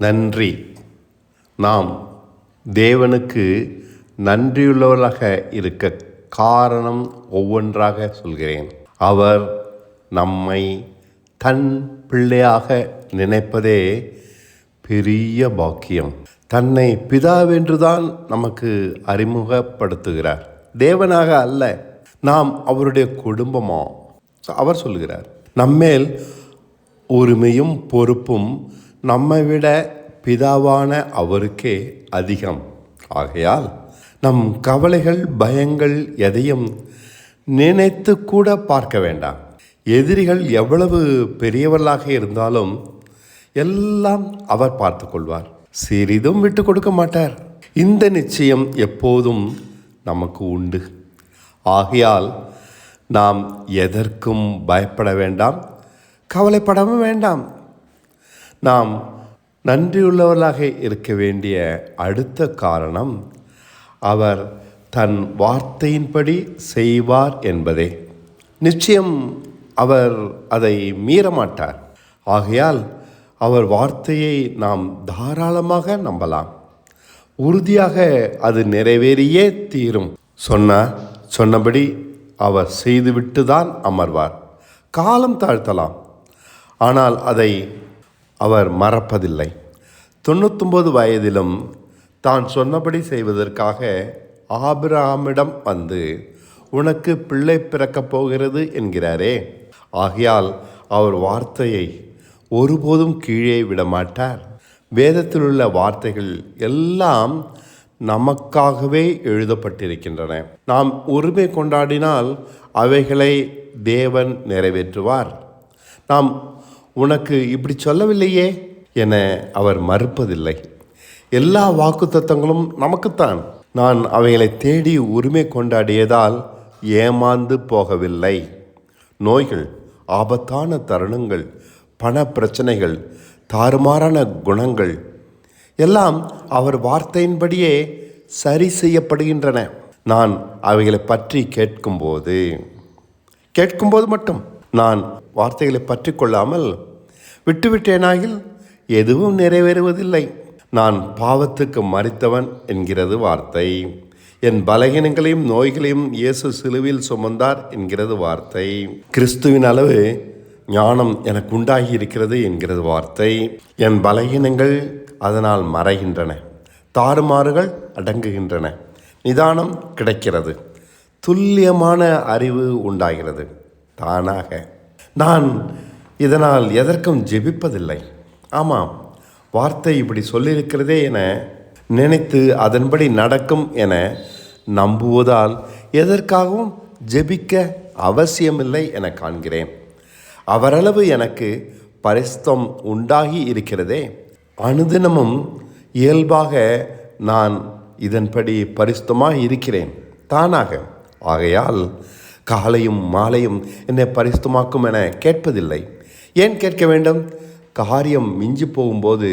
நன்றி. நாம் தேவனுக்கு நன்றியுள்ளவர்களாக இருக்க காரணம் ஒவ்வொன்றாக சொல்கிறேன். அவர் நம்மை தன் பிள்ளையாக நினைப்பதே பெரிய பாக்கியம். தன்னை பிதாவென்றுதான் நமக்கு அறிமுகப்படுத்துகிறார், தேவனாக அல்ல. நாம் அவருடைய குடும்பமா. அவர் சொல்கிறார், நம்மேல் உரிமையும் பொறுப்பும் நம்மை விட பிதாவான அவருக்கே அதிகம். ஆகையால் நம் கவலைகள் பயங்கள் எதையும் நினைத்து கூட பார்க்க வேண்டாம். எதிரிகள் எவ்வளவு பெரியவர்களாக இருந்தாலும் எல்லாம் அவர் பார்த்து கொள்வார், சிறிதும் விட்டு கொடுக்க மாட்டார். இந்த நிச்சயம் எப்போதும் நமக்கு உண்டு. ஆகையால் நாம் எதற்கும் பயப்பட வேண்டாம், கவலைப்படவும் வேண்டாம். நாம் நன்றியுள்ளவர்களாக இருக்க வேண்டிய அடுத்த காரணம், அவர் தன் வார்த்தையின்படி செய்வார் என்பதே. நிச்சயம் அவர் அதை மீறமாட்டார். ஆகையால் அவர் வார்த்தையை நாம் தாராளமாக நம்பலாம். உறுதியாக அது நிறைவேறியே தீரும். சொன்னபடி அவர் செய்துவிட்டு தான் அமர்வார். காலம் தாழ்த்தலாம், ஆனால் அதை அவர் மறப்பதில்லை. 99 வயதிலும் தான் சொன்னபடி செய்வதற்காக ஆபிரகாமிடம் வந்து, உனக்கு பிள்ளை பிறக்கப் போகிறது என்கிறாரே. ஆகையால் அவர் வார்த்தையை ஒருபோதும் கீழே விடமாட்டார். வேதத்தில் உள்ள வார்த்தைகள் எல்லாம் நமக்காகவே எழுதப்பட்டிருக்கின்றன. நாம் உரிமை கொண்டாடினால் அவைகளை தேவன் நிறைவேற்றுவார். நாம் உனக்கு இப்படி சொல்லவில்லையே என அவர் மறுப்பதில்லை. எல்லா வாக்குத்தத்தங்களும் நமக்குத்தான். நான் அவைகளை தேடி உரிமை கொண்டாடியதால் ஏமாந்து போகவில்லை. நோய்கள், ஆபத்தான தருணங்கள், பண பிரச்சனைகள், தாறுமாறான குணங்கள் எல்லாம் அவர் வார்த்தையின்படியே சரி செய்யப்படுகின்றன. நான் அவைகளை பற்றி கேட்கும்போது மட்டும் நான் வார்த்தைகளை பற்றி கொள்ளாமல் விட்டுவிட்டேனாயில் எதுவும் நிறைவேறுவதில்லை. நான் பாவத்துக்கு மரித்தவன் என்கிறது வார்த்தை. என் பலகீனங்களையும் நோய்களையும் இயேசு சிலுவையில் சுமந்தார் என்கிறது வார்த்தை. கிறிஸ்துவின் அளவு ஞானம் எனக்கு உண்டாகி இருக்கிறது என்கிறது வார்த்தை. என் பலகீனங்கள் அதனால் மறைகின்றன, தாறுமாறுகள் அடங்குகின்றன, நிதானம் கிடைக்கிறது, துல்லியமான அறிவு உண்டாகிறது தானாக. நான் இதனால் எதற்கும் ஜெபிப்பதில்லை. ஆமாம், வார்த்தை இப்படி சொல்லியிருக்கிறதே என நினைத்து அதன்படி நடக்கும் என நம்புவதால் எதற்காகவும் ஜெபிக்க அவசியமில்லை என காண்கிறேன். அவரளவு எனக்கு பரிசுத்தம் உண்டாகி இருக்கிறதே. அனுதினமும் இயல்பாக நான் இதன்படி பரிசுத்தமாக இருக்கிறேன் தானாக. ஆகையால் காலையும் மாலையும் என்னை பரிசுத்தமாக்கும் என கேட்பதில்லை. ஏன் கேட்க வேண்டும்? காரியம் மிஞ்சி போகும்போது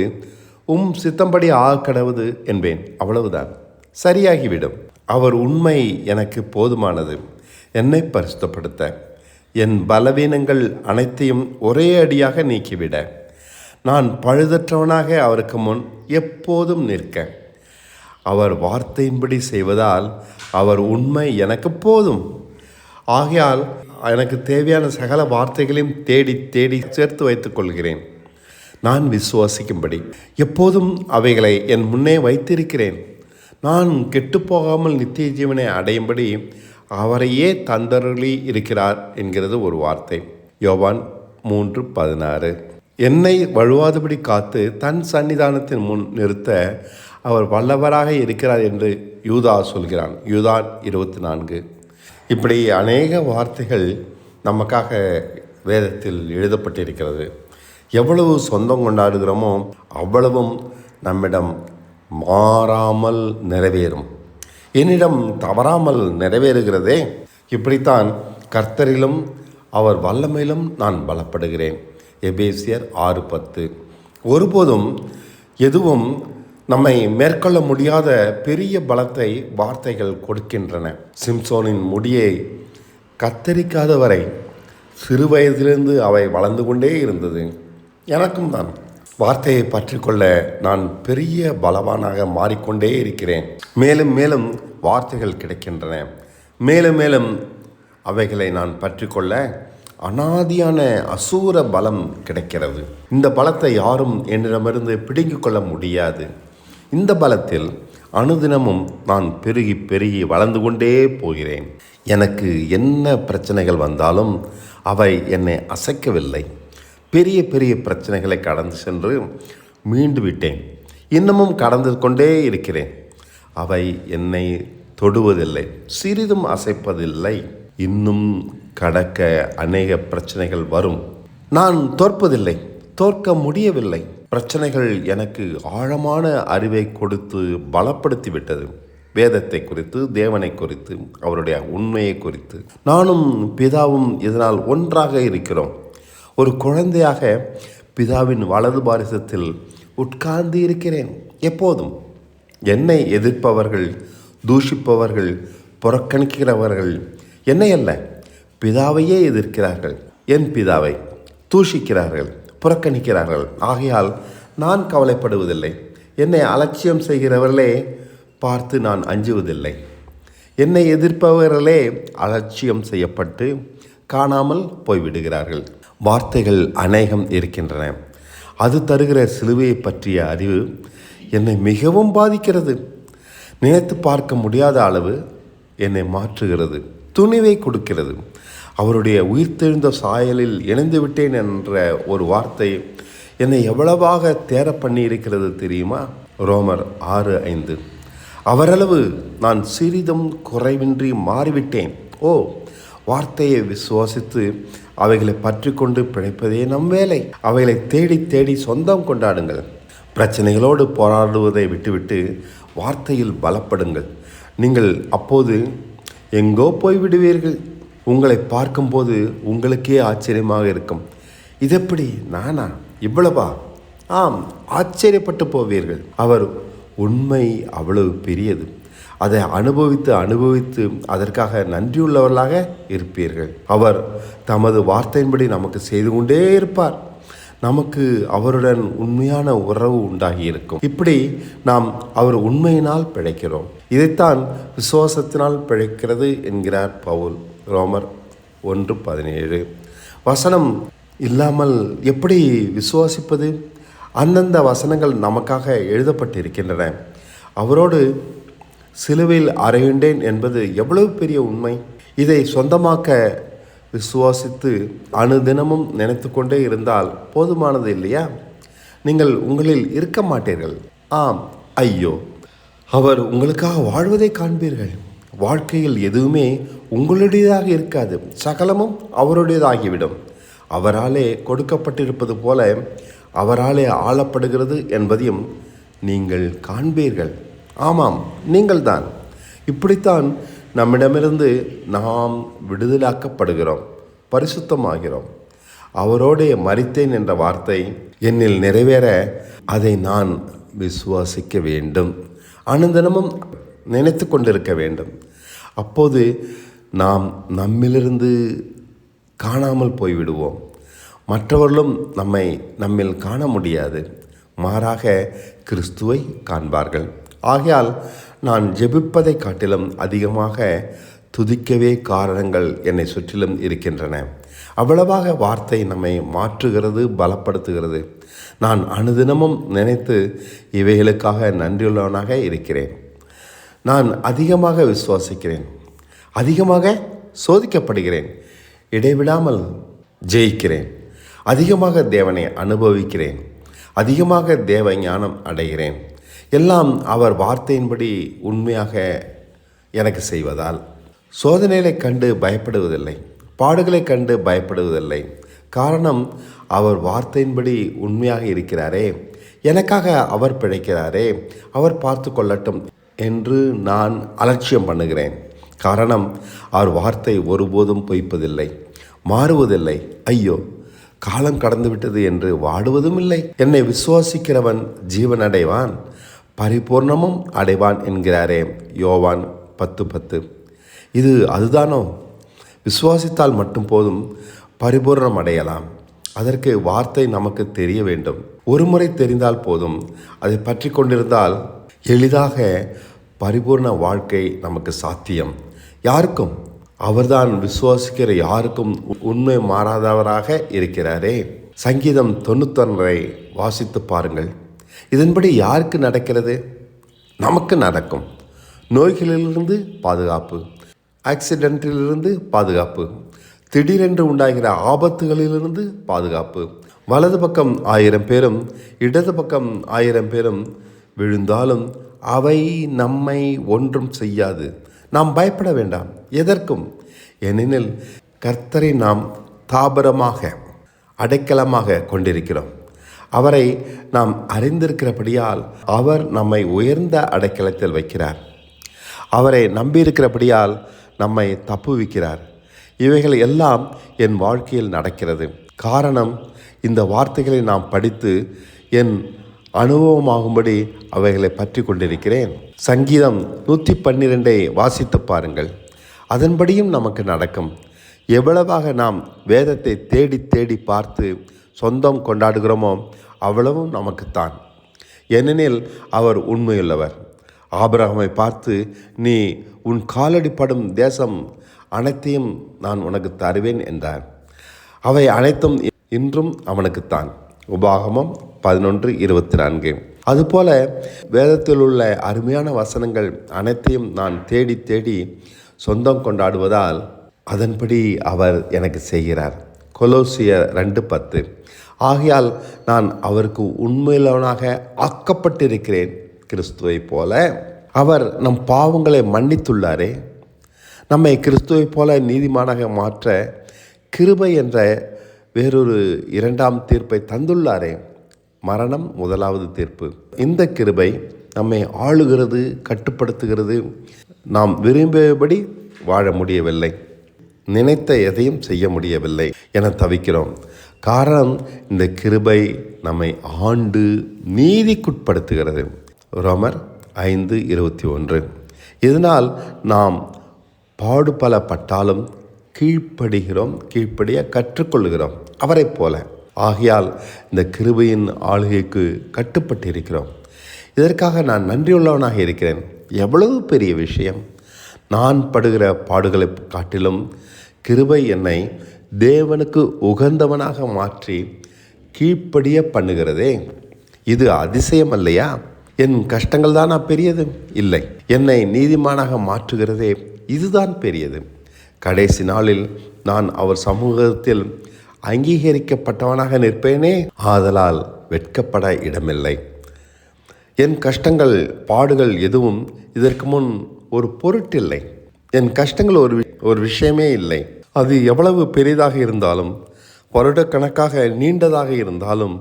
சித்தம்படி கடவுது என்பேன், அவ்வளவுதான், சரியாகிவிடும். அவர் உண்மை எனக்கு போதுமானது என்னை பரிசுத்தப்படுத்த. என் பலவீனங்கள் அனைத்தையும் ஒரே அடியாக நீக்கிவிட நான் பழுதற்றவனாக அவருக்கு முன் எப்போதும் நிற்க. அவர் வார்த்தையின்படி செய்வதால் அவர் உண்மை எனக்கு போதும். ஆகையால் எனக்கு தேவையான சகல வார்த்தைகளையும் தேடி தேடி சேர்த்து வைத்துக் கொள்கிறேன். நான் விசுவாசிக்கும்படி எப்போதும் அவைகளை என் முன்னே வைத்திருக்கிறேன். நான் கெட்டுப்போகாமல் நித்திய ஜீவனை அடையும்படி அவரையே தந்தருளி இருக்கிறார் என்கிறது ஒரு வார்த்தை. யோவான் 3:16. என்னை வழுவாதபடி காத்து தன் சன்னிதானத்தின் முன் நிறுத்த அவர் வல்லவராக இருக்கிறார் என்று யூதா சொல்கிறான். யூதா 24. இப்படி அநேக வார்த்தைகள் நமக்காக வேதத்தில் எழுதப்பட்டிருக்கிறது. எவ்வளவு சொந்தம் கொண்டாடுகிறோமோ அவ்வளவும் நம்மிடம் மாறாமல் நிறைவேறும். என்னிடம் தவறாமல் நிறைவேறுகிறதே. இப்படித்தான் கர்த்தரிலும் அவர் வல்லமையிலும் நான் பலப்படுகிறேன். எபேசியர் 6:10. ஒருபோதும் எதுவும் நம்மை மேற்கொள்ள முடியாத பெரிய பலத்தை வார்த்தைகள் கொடுக்கின்றன. சிம்சோனின் முடியை கத்தரிக்காதவரை சிறு வயதிலிருந்து அவை வளர்ந்து கொண்டே இருந்தது. எனக்கும் தான் வார்த்தையை பற்றிக்கொள்ள நான் பெரிய பலவானாக மாறிக்கொண்டே இருக்கிறேன். மேலும் மேலும் வார்த்தைகள் கிடைக்கின்றன. மேலும் மேலும் அவைகளை நான் பற்றிக்கொள்ள அனாதியான அசூர பலம் கிடைக்கிறது. இந்த பலத்தை யாரும் என்னிடமிருந்து பிடுங்கிக் கொள்ள முடியாது. இந்த பலத்தில் அனுதினமும் நான் பெருகி பெருகி வளர்ந்து கொண்டே போகிறேன். எனக்கு என்ன பிரச்சனைகள் வந்தாலும் அவை என்னை அசைக்கவில்லை. பெரிய பெரிய பிரச்சனைகளை கடந்து சென்று மீண்டு விட்டேன். இன்னமும் கடந்து கொண்டே இருக்கிறேன். அவை என்னை தொடுவதில்லை, சிறிதும் அசைப்பதில்லை. இன்னும் கடக்க அநேக பிரச்சனைகள் வரும். நான் தோற்பதில்லை, தோற்க முடியவில்லை. பிரச்சனைகள் எனக்கு ஆழமான அறிவை கொடுத்து பலப்படுத்தி விட்டது. வேதத்தை குறித்து, தேவனை குறித்து, அவருடைய உண்மையை குறித்து நானும் பிதாவும் இதனால் ஒன்றாக இருக்கிறோம். ஒரு குழந்தையாக பிதாவின் வலது பாரிசத்தில் உட்கார்ந்து இருக்கிறேன். எப்போதும் என்னை எதிர்ப்பவர்கள், தூஷிப்பவர்கள், புறக்கணிக்கிறவர்கள் என்னை அல்ல, பிதாவையே எதிர்க்கிறார்கள். என் பிதாவை தூஷிக்கிறார்கள், புறக்கணிக்கிறார்கள். ஆகையால் நான் கவலைப்படுவதில்லை. என்னை அலட்சியம் செய்கிறவர்களே பார்த்து நான் அஞ்சுவதில்லை. என்னை எதிர்ப்பவர்களே அலட்சியம் செய்யப்பட்டு காணாமல் போய்விடுகிறார்கள். வார்த்தைகள் அநேகம் இருக்கின்றன. அது தருகிற சிலுவையை பற்றிய அறிவு என்னை மிகவும் பாதிக்கிறது. நினைத்து பார்க்க முடியாத அளவு என்னை மாற்றுகிறது, துணிவை கொடுக்கிறது. அவருடைய உயிர்த்தெழுந்த சாயலில் இணைந்து விட்டேன் என்ற ஒரு வார்த்தை என்னை எவ்வளவாக தேர பண்ணி இருக்கிறது தெரியுமா? ரோமர் 6:5. அவரளவு நான் சிறிதும் குறைவின்றி மாறிவிட்டேன். ஓ, வார்த்தையை விசுவாசித்து அவைகளை பற்றி கொண்டு பிழைப்பதே நம் வேலை. அவைகளை தேடி தேடி சொந்தம் கொண்டாடுங்கள். பிரச்சனைகளோடு போராடுவதை விட்டுவிட்டு வார்த்தையில் பலப்படுங்கள். நீங்கள் அப்போது எங்கோ போய்விடுவீர்கள். உங்களை பார்க்கும்போது உங்களுக்கே ஆச்சரியமாக இருக்கும். இதெப்படி, நானா, இவ்வளவா? ஆம், ஆச்சரியப்பட்டு போவீர்கள். அவர் உண்மை அவ்வளவு பெரியது. அதை அனுபவித்து அனுபவித்து அதற்காக நன்றியுள்ளவர்களாக இருப்பீர்கள். அவர் தமது வார்த்தையின்படி நமக்கு செய்து கொண்டே இருப்பார். நமக்கு அவருடன் உண்மையான உறவு உண்டாகி இருக்கும். இப்படி நாம் அவர் உண்மையினால் பிழைக்கிறோம். இதைத்தான் விசுவாசத்தினால் பிழைக்கிறது என்கிறார் பவுல். ரோமர் 1:17. வசனம் இல்லாமல் எப்படி விசுவாசிப்பது? அந்தந்த வசனங்கள் நமக்காக எழுதப்பட்டிருக்கின்றன. அவரோடு சிலுவையில் அறையுண்டேன் என்பது எவ்வளவு பெரிய உண்மை! இதை சொந்தமாக்க விசுவாசித்து அனுதினமும் நினைத்து கொண்டே இருந்தால் போதுமானது இல்லையா? நீங்கள் உங்களில் இருக்க மாட்டீர்கள். ஆம், ஐயோ, அவர் உங்களுக்காக வாழ்வதை காண்பீர்கள். வாழ்க்கையில் எதுவுமே உங்களுடையதாக இருக்காது. சகலமும் அவருடையதாகிவிடும். அவராலே கொடுக்கப்பட்டிருப்பது போல அவராலே ஆளப்படுகிறது என்பதையும் நீங்கள் காண்பீர்கள். ஆமாம், நீங்கள்தான். இப்படித்தான் நம்மிடமிருந்து நாம் விடுதலாக்கப்படுகிறோம், பரிசுத்தமாகிறோம். அவரோடே மரித்தேன் என்ற வார்த்தை என்னில் நிறைவேற அதை நான் விசுவாசிக்க வேண்டும். அனுதினமும் நினைத்து கொண்டிருக்க வேண்டும். அப்போது நாம் நம்மிலிருந்து காணாமல் போய்விடுவோம். மற்றவர்களும் நம்மில் காண முடியாது. மாறாக கிறிஸ்துவை காண்பார்கள். ஆகையால் நான் ஜெபிப்பதை காட்டிலும் அதிகமாக துதிக்கவே காரணங்கள் என்னை சுற்றிலும் இருக்கின்றன. அவ்வளவாக வார்த்தை நம்மை மாற்றுகிறது, பலப்படுத்துகிறது. நான் அனுதினமும் நினைத்து இவைகளுக்காக நன்றியுள்ளவனாக இருக்கிறேன். நான் அதிகமாக விசுவாசிக்கிறேன், அதிகமாக சோதிக்கப்படுகிறேன், இடைவிடாமல் ஜெயிக்கிறேன், அதிகமாக தேவனை அனுபவிக்கிறேன், அதிகமாக தேவ ஞானம் அடைகிறேன். எல்லாம் அவர் வார்த்தையின்படி உண்மையாக எனக்கு செய்வதால். சோதனைகளை கண்டு பயப்படுவதில்லை, பாடுகளை கண்டு பயப்படுவதில்லை. காரணம், அவர் வார்த்தையின்படி உண்மையாக இருக்கிறாரே, எனக்காக அவர் பிழைக்கிறாரே, அவர் பார்த்து கொள்ளட்டும் என்று நான் அலட்சியம் பண்ணுகிறேன். காரணம், அவர் வார்த்தை ஒருபோதும் பொய்ப்பதில்லை, மாறுவதில்லை. ஐயோ, காலம் கடந்துவிட்டது என்று வாடுவதும் இல்லை. என்னை விசுவாசிக்கிறவன் ஜீவன் அடைவான், பரிபூர்ணமும் அடைவான் என்கிறாரே யோவான் 10:10. இது அதுதானோ? விசுவாசித்தால் மட்டும் போதும், பரிபூர்ணம் அடையலாம். அதற்கு வார்த்தை நமக்கு தெரிய வேண்டும். ஒரு முறை தெரிந்தால் போதும். அதை பற்றி கொண்டிருந்தால் எளிதாக பரிபூர்ண வாழ்க்கை நமக்கு சாத்தியம். யாருக்கும், அவர்தான் விசுவாசிக்கிற யாருக்கும் உண்மை மாறாதவராக இருக்கிறாரே. சங்கீதம் 91 வாசித்து பாருங்கள். இதன்படி யாருக்கு நடக்கிறது? நமக்கு நடக்கும். நோய்களிலிருந்து பாதுகாப்பு, ஆக்சிடென்ட்டிலிருந்து பாதுகாப்பு, திடீரென்று உண்டாகிற ஆபத்துகளிலிருந்து பாதுகாப்பு. வலது பக்கம் 1000 பேரும் இடது பக்கம் 1000 பேரும் விழுந்தாலும் அவை நம்மை ஒன்றும் செய்யாது. நாம் பயப்பட வேண்டாம் எதற்கும். ஏனெனில் கர்த்தரை நாம் தாபரமாக அடைக்கலமாக கொண்டிருக்கிறோம். அவரை நாம் அறிந்திருக்கிறபடியால் அவர் நம்மை உயர்ந்த அடைக்கலத்தில் வைக்கிறார். அவரை நம்பியிருக்கிறபடியால் நம்மை தப்புவிக்கிறார். இவைகள் எல்லாம் என் வாழ்க்கையில் நடக்கிறது. காரணம், இந்த வார்த்தைகளை நாம் படித்து என் அனுபவமாகும்படி அவைகளை பற்றி கொண்டிருக்கிறேன். சங்கீதம் 112 வாசித்து பாருங்கள். அதன்படியும் நமக்கு நடக்கும். எவ்வளவாக நாம் வேதத்தை தேடி தேடி பார்த்து சொந்தம் கொண்டாடுகிறோமோ அவ்வளவும் நமக்குத்தான். ஏனெனில் அவர் உண்மையுள்ளவர். ஆபிரகாமை பார்த்து, நீ உன் காலடிப்படும் தேசம் அனைத்தையும் நான் உனக்கு தருவேன் என்றார். அவை அனைத்தும் இன்றும் அவனுக்குத்தான். உபாகமம் 11:24. அதுபோல வேதத்தில் உள்ள அருமையான வசனங்கள் அனைத்தையும் நான் தேடி தேடி சொந்தம் கொண்டாடுவதால் அதன்படி அவர் எனக்கு செய்கிறார். கொலோசியர் 2:10. ஆகையால் நான் அவருக்கு உண்மையுள்ளவனாக ஆக்கப்பட்டிருக்கிறேன். கிறிஸ்துவை போல அவர் நம் பாவங்களை மன்னித்துள்ளாரே. நம்மை கிறிஸ்துவை போல நீதிமானாக மாற்ற கிருபை என்ற வேறொரு 2ஆம் தீர்ப்பை தந்துள்ளாரே. மரணம் 1வது தீர்ப்பு. இந்த கிருபை நம்மை ஆளுகிறது, கட்டுப்படுத்துகிறது. நாம் விரும்பியபடி வாழ முடியவில்லை, நினைத்த எதையும் செய்ய முடியவில்லை என தவிக்கிறோம். காரணம், இந்த கிருபை நம்மை ஆண்டு நீதிக்குட்படுத்துகிறது. ரோமர் 5:21. இதனால் நாம் பாடுபல பட்டாலும் கீழ்ப்படுகிறோம், கீழ்ப்படிய கற்றுக்கொள்கிறோம் அவரை போல. ஆகையால் இந்த கிருபையின் ஆளுகைக்கு கட்டுப்பட்டிருக்கிறோம். இதற்காக நான் நன்றியுள்ளவனாக இருக்கிறேன். எவ்வளவு பெரிய விஷயம்! நான் படுகிற பாடுகளை காட்டிலும் கிருபை என்னை தேவனுக்கு உகந்தவனாக மாற்றி கீழ்ப்படிய பண்ணுகிறதே. இது அதிசயம் அல்லையா? என் கஷ்டங்கள் தானா பெரியது? இல்லை, என்னை நீதிமானாக மாற்றுகிறதே இதுதான் பெரியது. கடைசி நாளில் நான் அவர் சமூகத்தில் அங்கீகரிக்கப்பட்டவனாக நிற்பேனே. ஆதலால் வெட்கப்பட இடமில்லை. என் கஷ்டங்கள், பாடுகள் எதுவும் இதற்கு முன் ஒரு பொருட்டில்லை. என் கஷ்டங்கள் ஒரு விஷயமே இல்லை. அது எவ்வளவு பெரிதாக இருந்தாலும், வருடக்கணக்காக நீண்டதாக இருந்தாலும்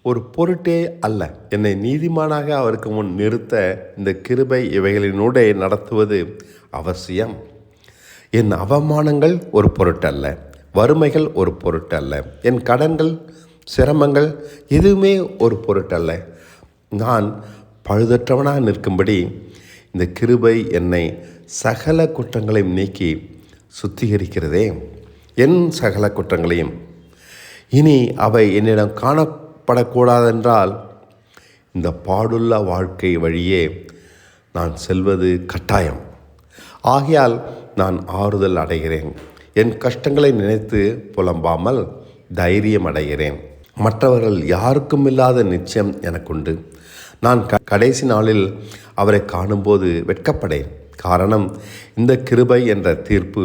ஒரு பொருட்டே அல்ல. என்னை நீதிமானாக அவருக்கு முன் நிறுத்த இந்த கிருபை இவைகளினூடே நடத்துவது அவசியம். என் அவமானங்கள் ஒரு பொருட்டல்ல, வறுமைகள் ஒரு பொருட்டல்ல, என் கடன்கள், சிரமங்கள் எதுவுமே ஒரு பொருட்டல்ல. நான் பழுதற்றவனாக நிற்கும்படி இந்த கிருபை என்னை சகல குற்றங்களையும் நீக்கி சுத்திகரிக்கிறதே. என் சகல குற்றங்களையும். இனி அவை என்னிடம் காணப்படக்கூடாதென்றால் இந்த பாடுள்ள வாழ்க்கை வழியே நான் செல்வது கட்டாயம். ஆகையால் நான் ஆறுதல் அடைகிறேன். என் கஷ்டங்களை நினைத்து புலம்பாமல் தைரியம் அடைகிறேன். மற்றவர்கள் யாருக்கும் இல்லாத நிச்சயம் எனக்குண்டு. நான் கடைசி நாளில் அவரை காணும்போது வெட்கப்படேன். காரணம், இந்த கிருபை என்ற தீர்ப்பு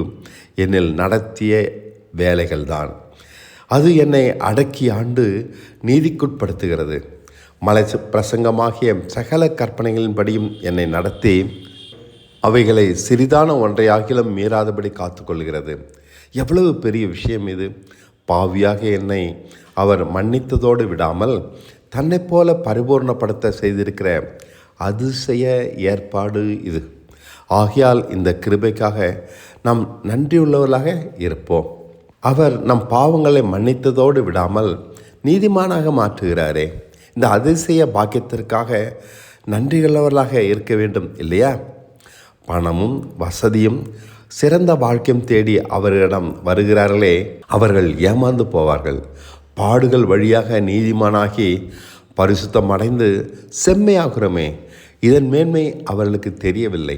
என்னில் நடத்திய வேலைகள்தான். அது என்னை அடக்கி ஆண்டு நீதிக்குட்படுத்துகிறது. மலை பிரசங்கமாகிய சகல கற்பனைகளின்படியும் என்னை நடத்தி அவைகளை சிறிதான ஒன்றையாகிலும் மீறாதபடி காத்து கொள்கிறது. எவ்வளவு பெரிய விஷயம் இது! பாவியாக என்னை அவர் மன்னித்ததோடு விடாமல் தன்னை போல பரிபூர்ணப்படுத்த செய்திருக்கிற அதிசய ஏற்பாடு இது. ஆகையால் இந்த கிருபைக்காக நாம் நன்றியுள்ளவர்களாக இருப்போம். அவர் நம் பாவங்களை மன்னித்ததோடு விடாமல் நீதிமானாக மாற்றுகிறாரே. இந்த அதிசய பாக்கியத்திற்காக நன்றியுள்ளவர்களாக இருக்க வேண்டும் இல்லையா? பணமும் வசதியும் சிறந்த வாழ்க்கையும் தேடி அவரிடம் வருகிறார்களே, அவர்கள் ஏமாந்து போவார்கள். பாடுகள் வழியாக நீதிமானாகி பரிசுத்தம் அடைந்து செம்மையாகிறோமே, இதன் மேன்மை அவர்களுக்கு தெரியவில்லை.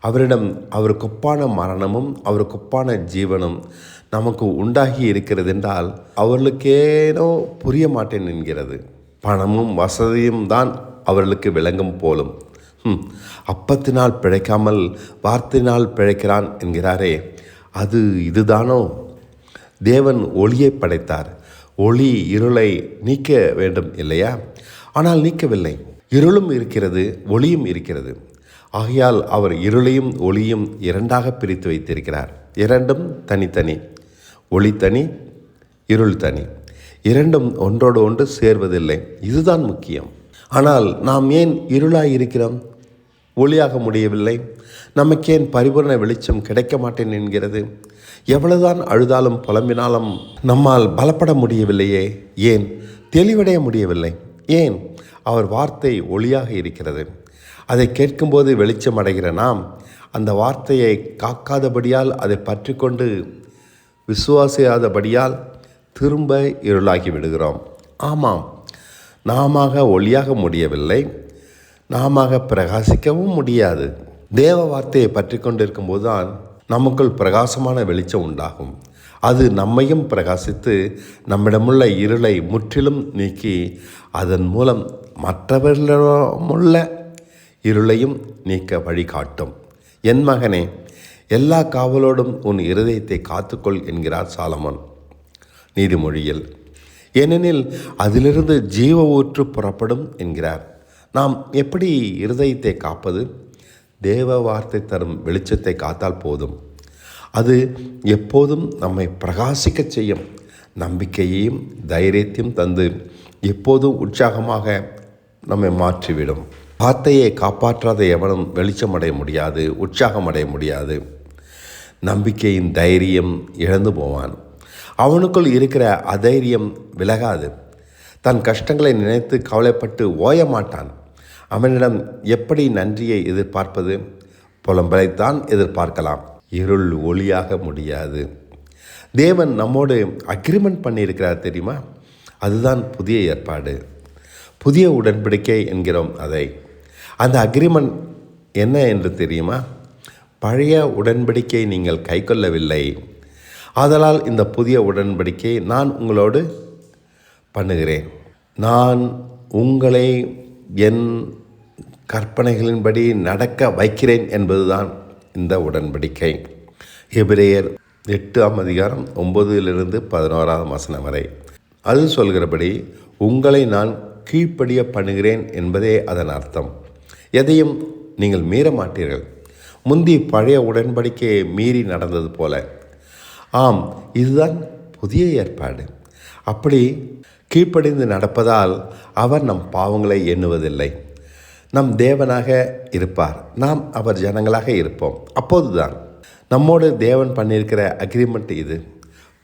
அவரிடம் அவருக்கொப்பான மரணமும் அவருக்கொப்பான ஜீவனும் நமக்கு உண்டாகி இருக்கிறது என்றால் அவர்களுக்கேனோ புரிய மாட்டேன் என்கிறது. பணமும் வசதியும் தான் அவர்களுக்கு விளங்கும் போலும். அப்பத்தினால் பிழைக்காமல் வார்த்தையினால் பிழைக்கிறான் என்கிறாரே, அது இதுதானோ? தேவன் ஒளியை படைத்தார். ஒளி இருளை நீக்க வேண்டும் இல்லையா? ஆனால் நீக்கவில்லை. இருளும் இருக்கிறது, ஒளியும் இருக்கிறது. ஆகையால் அவர் இருளையும் ஒளியும் இரண்டாக பிரித்து வைத்திருக்கிறார். இரண்டும் தனித்தனி. ஒளி தனி, இருள் தனி. இரண்டும் ஒன்றோடு ஒன்று சேர்வதில்லை. இதுதான் முக்கியம். ஆனால் நாம் ஏன் இருளாய் இருக்கிறோம்? ஒளியாக முடியவில்லை. நமக்கேன் பரிபூர்ண வெளிச்சம் கிடைக்க மாட்டேன் என்கிறது? எவ்வளவுதான் அழுதாலும் புலம்பினாலும் நம்மால் பலப்பட முடியவில்லையே. ஏன் தெளிவடைய முடியவில்லை? ஏன்? அவர் வார்த்தை ஒளியாக இருக்கிறது. அதை கேட்கும்போது வெளிச்சம் அடைகிற நாம் அந்த வார்த்தையை காக்காதபடியால் அதை பற்றி கொண்டு விசுவாசியாதபடியால் திரும்ப இருளாகி விடுகிறோம். ஆமாம், நாம ஒளியாக முடியவில்லை, நாம பிரகாசிக்கவும் முடியாது. தேவ வார்த்தையை பற்றி கொண்டிருக்கும்போது தான் நமக்குள் பிரகாசமான வெளிச்சம் உண்டாகும். அது நம்மையும் பிரகாசித்து நம்மிடமுள்ள இருளை முற்றிலும் நீக்கி அதன் மூலம் மற்றவர்களிடமுள்ள இருளையும் நீக்க வழிகாட்டும். என் மகனே, எல்லா காவலோடும் உன் இருதயத்தை காத்துக்கொள் என்கிறார் சாலமோன் நீதிமொழியில். ஏனெனில் அதிலிருந்து ஜீவ ஊற்று புறப்படும் என்கிறார். நாம் எப்படி இருதயத்தை காப்பது? தேவ வார்த்தை தரும் வெளிச்சத்தை காத்தால் போதும். அது எப்போதும் நம்மை பிரகாசிக்க செய்யும். நம்பிக்கையையும் தைரியத்தையும் தந்து எப்போதும் உற்சாகமாக நம்மை மாற்றிவிடும். வார்த்தையை காப்பாற்றாத எவனும் வெளிச்சம் அடைய முடியாது, உற்சாகம் அடைய முடியாது. நம்பிக்கையின் தைரியம் இழந்து போவான். அவனுக்குள் இருக்கிற அதைரியம் விலகாது. தன் கஷ்டங்களை நினைத்து கவலைப்பட்டு ஓய மாட்டான். அவனிடம் எப்படி நன்றியை எதிர்பார்ப்பது? புலம்பலைத்தான் எதிர்பார்க்கலாம். இருள் ஒளியாக முடியாது. தேவன் நம்மோடு அக்ரிமெண்ட் பண்ணியிருக்கிறார் தெரியுமா? அதுதான் புதிய ஏற்பாடு, புதிய உடன்படிக்கை என்கிறோம் அதை. அந்த அக்ரிமெண்ட் என்ன என்று தெரியுமா? பழைய உடன்படிக்கை நீங்கள் கைக்கொள்ளவில்லை, ஆதலால் இந்த புதிய உடன்படிக்கை நான் உங்களோடு பண்ணுகிறேன். நான் உங்களை என் கற்பனைகளின்படி நடக்க வைக்கிறேன் என்பதுதான் இந்த உடன்படிக்கை. எபிரேயர் 8:9-11 வரை அது சொல்கிறபடி உங்களை நான் கீழ்ப்படிய பண்ணுகிறேன் என்பதே அதன் அர்த்தம். எதையும் நீங்கள் மீற மாட்டீர்கள். முந்தி பழைய உடன்படிக்கையை மீறி நடந்தது போல. ஆம், இதுதான் புதிய ஏற்பாடு. அப்படி கீழ்ப்படிந்து நடப்பதால் அவர் நம் பாவங்களை எண்ணுவதில்லை. நம் தேவனாக இருப்பார், நாம் அவர் ஜனங்களாக இருப்போம். அப்போதுதான் நம்மோடு தேவன் பண்ணியிருக்கிற அக்ரிமெண்ட் இது.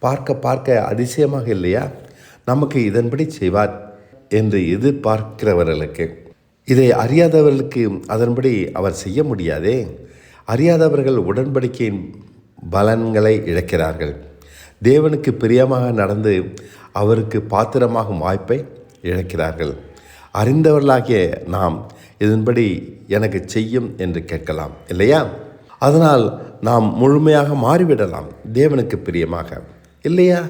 பார்க்க அதிசயமாக இல்லையா? நமக்கு இதன்படி செய்வார் என்று எதிர்பார்க்கிறவர்களுக்கு. இதை அறியாதவர்களுக்கு அதன்படி அவர் செய்ய முடியாதே. அறியாதவர்கள் உடன்படிக்கையின் பலன்களை இழக்கிறார்கள். தேவனுக்கு பிரியமாக நடந்து அவருக்கு பாத்திரமாகும் வாய்ப்பை இழக்கிறார்கள். அறிந்தவர்களாகிய நாம் இதன்படி எனக்கு செய்யும் என்று கேட்கலாம் இல்லையா? அதனால் நாம் முழுமையாக மாறிவிடலாம் தேவனுக்கு பிரியமாக இல்லையா?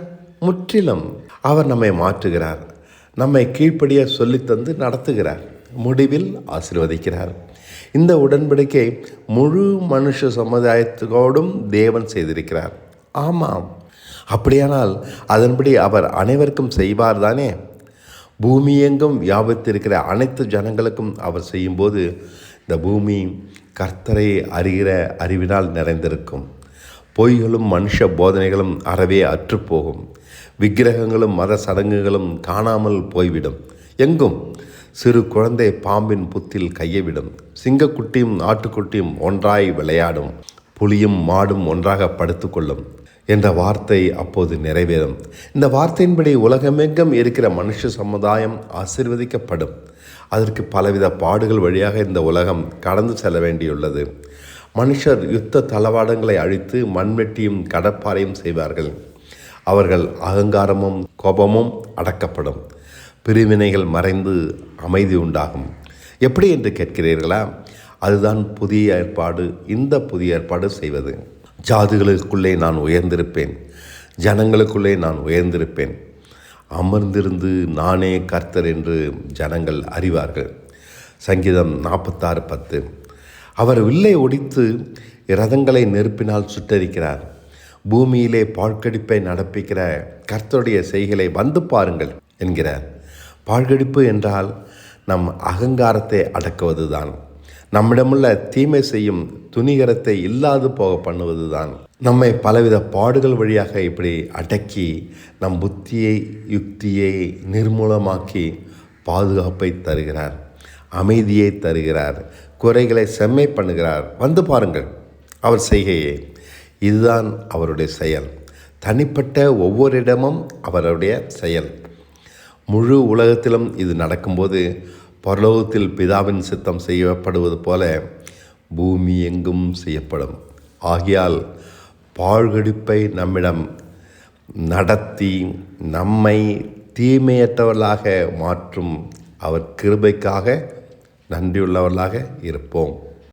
முற்றிலும் அவர் நம்மை மாற்றுகிறார், நம்மை கீழ்ப்படிய சொல்லித்தந்து நடத்துகிறார், முடிவில் ஆசீர்வதிக்கிறார். இந்த உடன்படிக்கை முழு மனுஷ சமுதாயத்தோடும் தேவன் செய்திருக்கிறார். ஆமாம், அப்படியானால் அதன்படி அவர் அனைவருக்கும் செய்வார் தானே? பூமி எங்கும் வியாபித்திருக்கிற அனைத்து ஜனங்களுக்கும் அவர் செய்யும்போது இந்த பூமி கர்த்தரை அறிகிற அறிவினால் நிறைந்திருக்கும். பொய்களும் மனுஷ போதனைகளும் அறவே அற்றுப்போகும். விக்கிரகங்களும் மத சடங்குகளும் காணாமல் போய்விடும். எங்கும் சிறு குழந்தை பாம்பின் புத்தில் கையை விடும். சிங்கக்குட்டியும் ஆட்டுக்குட்டியும் ஒன்றாய் விளையாடும். புலியும் மாடும் ஒன்றாக படுத்துக்கொள்ளும் என்ற வார்த்தை அப்போது நிறைவேறும். இந்த வார்த்தையின்படி உலகமெங்கும் இருக்கிற மனுஷ சமுதாயம் ஆசீர்வதிக்கப்படும். அதற்கு பலவித பாடுகள் வழியாக இந்த உலகம் கடந்து செல்ல வேண்டியுள்ளது. மனுஷர் யுத்த தளவாடங்களை அழித்து மண்வெட்டியும் கடற்பாறையும் செய்வார்கள். அவர்கள் அகங்காரமும் கோபமும் அடக்கப்படும். பிரிவினைகள் மறைந்து அமைதி உண்டாகும். எப்படி என்று கேட்கிறீர்களா? அதுதான் புதிய ஏற்பாடு. இந்த புதிய ஏற்பாடு செய்வது. ஜாதிகளுக்குள்ளே நான் உயர்ந்திருப்பேன், ஜனங்களுக்குள்ளே நான் உயர்ந்திருப்பேன், அமர்ந்திருந்து நானே கர்த்தர் என்று ஜனங்கள் அறிவார்கள். சங்கீதம் 46:10. அவர் வில்லை ஒடித்து இரதங்களை நெருப்பினால் சுட்டரிக்கிறார். பூமியிலே பாழ்கடிப்பை நடப்பிக்கிற கர்த்தருடைய செய்களை வந்து பாருங்கள் என்கிறார். பாழ்கடிப்பு என்றால் நம் அகங்காரத்தை அடக்குவதுதான். நம்மிடமுள்ள தீமை செய்யும் துணிகரத்தை இல்லாது போக பண்ணுவதுதான். நம்மை பலவித பாடுகள் வழியாக இப்படி அடக்கி நம் புத்தியை யுக்தியை நிர்மூலமாக்கி பாதுகாப்பை தருகிறார், அமைதியை தருகிறார், குறைகளை செம்மை பண்ணுகிறார். வந்து பாருங்கள் அவர் செய்கையே. இதுதான் அவருடைய செயல். தனிப்பட்ட ஒவ்வொரு இடமும் அவருடைய செயல். முழு உலகத்திலும் இது நடக்கும்போது பரலோகத்தில் பிதாவின் சித்தம் செய்யப்படுவது போல பூமி எங்கும் செய்யப்படும். ஆகையால் பாழ்கடிப்பை நம்மிடம் நடத்தி நம்மை தீமையற்றவர்களாக மாற்றும் அவர் கிருபைக்காக நன்றியுள்ளவர்களாக இருப்போம்.